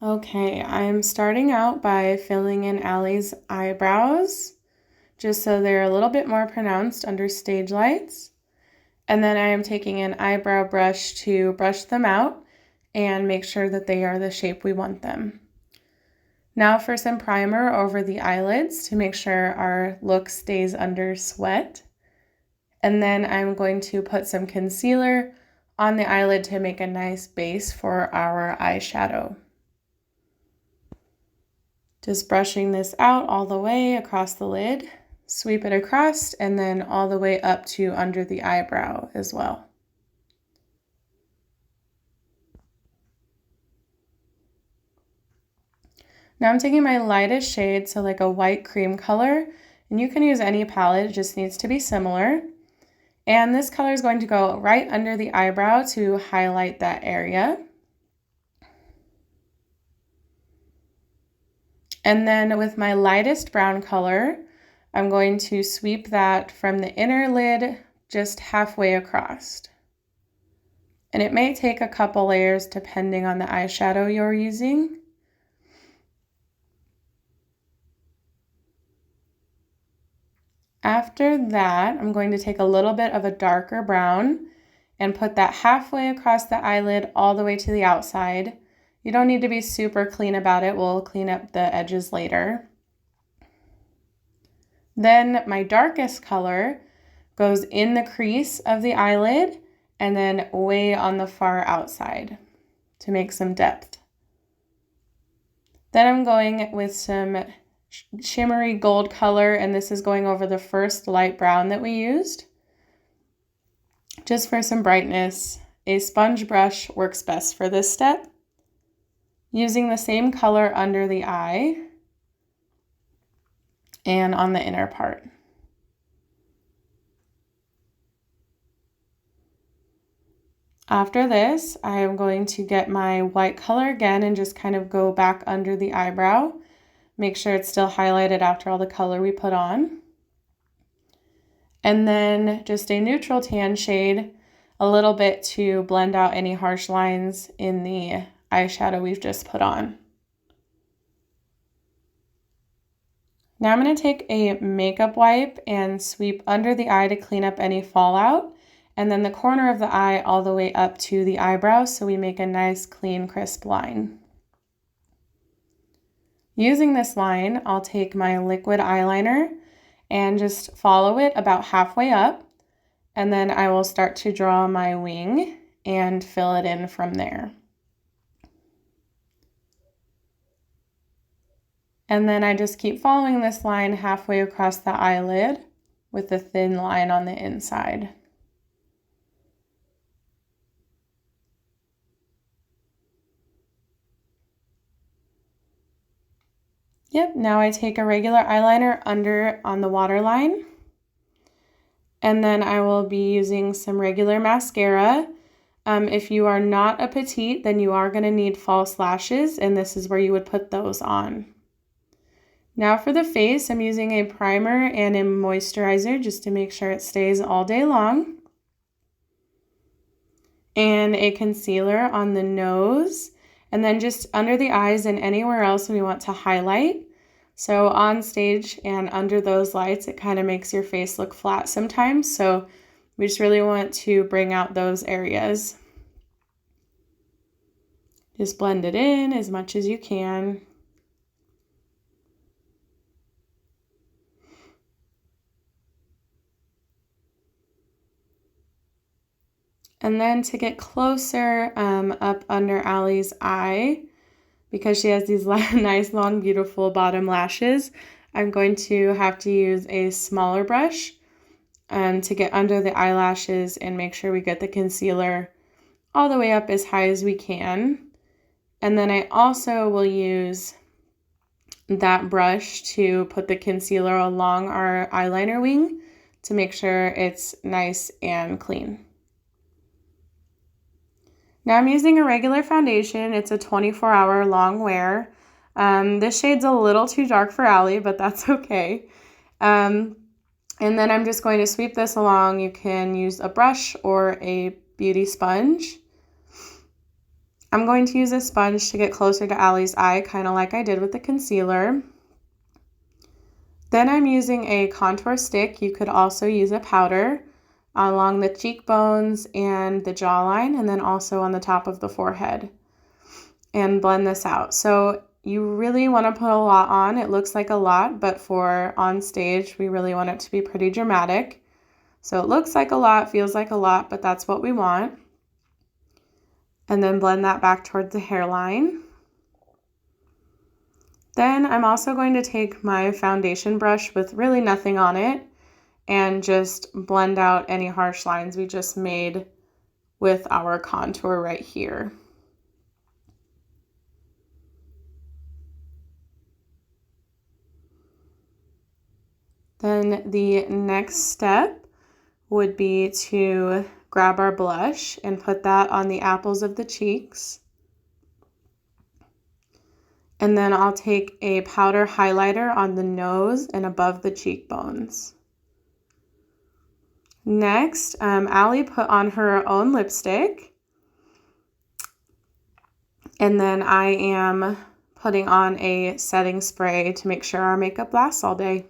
Okay, I'm starting out by filling in Allie's eyebrows, just so they're a little bit more pronounced under stage lights. And then I am taking an eyebrow brush to brush them out and make sure that they are the shape we want them. Now for some primer over the eyelids to make sure our look stays under sweat. And then I'm going to put some concealer on the eyelid to make a nice base for our eyeshadow. Just brushing this out all the way across the lid, sweep it across, and then all the way up to under the eyebrow as well. Now I'm taking my lightest shade, so like a white cream color, and you can use any palette, it just needs to be similar. And this color is going to go right under the eyebrow to highlight that area. And then with my lightest brown color, I'm going to sweep that from the inner lid just halfway across. And it may take a couple layers depending on the eyeshadow you're using. After that, I'm going to take a little bit of a darker brown and put that halfway across the eyelid all the way to the outside. You don't need to be super clean about it. We'll clean up the edges later. Then my darkest color goes in the crease of the eyelid and then way on the far outside to make some depth. Then I'm going with some shimmery gold color, and this is going over the first light brown that we used. Just for some brightness, a sponge brush works best for this step. Using the same color under the eye and on the inner part. After this, I am going to get my white color again and just kind of go back under the eyebrow. Make sure it's still highlighted after all the color we put on. And then just a neutral tan shade, a little bit to blend out any harsh lines in the eyeshadow we've just put on. Now I'm going to take a makeup wipe and sweep under the eye to clean up any fallout, and then the corner of the eye all the way up to the eyebrow so we make a nice, clean, crisp line. Using this line, I'll take my liquid eyeliner and just follow it about halfway up, and then I will start to draw my wing and fill it in from there. And then I just keep following this line halfway across the eyelid with a thin line on the inside. Yep, now I take a regular eyeliner under on the waterline, and then I will be using some regular mascara. If you are not a petite, then you are going to need false lashes, and this is where you would put those on. Now for the face, I'm using a primer and a moisturizer just to make sure it stays all day long. And a concealer on the nose, and then just under the eyes and anywhere else we want to highlight. So on stage and under those lights, it kind of makes your face look flat sometimes. So we just really want to bring out those areas. Just blend it in as much as you can. And then to get closer up under Allie's eye, because she has these nice, long, beautiful bottom lashes, I'm going to have to use a smaller brush to get under the eyelashes and make sure we get the concealer all the way up as high as we can. And then I also will use that brush to put the concealer along our eyeliner wing to make sure it's nice and clean. Now I'm using a regular foundation. It's a 24-hour long wear. This shade's a little too dark for Allie, but that's okay. And then I'm just going to sweep this along. You can use a brush or a beauty sponge. I'm going to use a sponge to get closer to Allie's eye, kind of like I did with the concealer. Then I'm using a contour stick. You could also use a powder along the cheekbones and the jawline, and then also on the top of the forehead, and blend this out. So you really want to put a lot on. It looks like a lot, but for on stage, we really want it to be pretty dramatic. So it looks like a lot, feels like a lot, but that's what we want. And then blend that back towards the hairline. Then I'm also going to take my foundation brush with really nothing on it and just blend out any harsh lines we just made with our contour right here. Then the next step would be to grab our blush and put that on the apples of the cheeks. And then I'll take a powder highlighter on the nose and above the cheekbones. Next, Allie put on her own lipstick. And then I am putting on a setting spray to make sure our makeup lasts all day.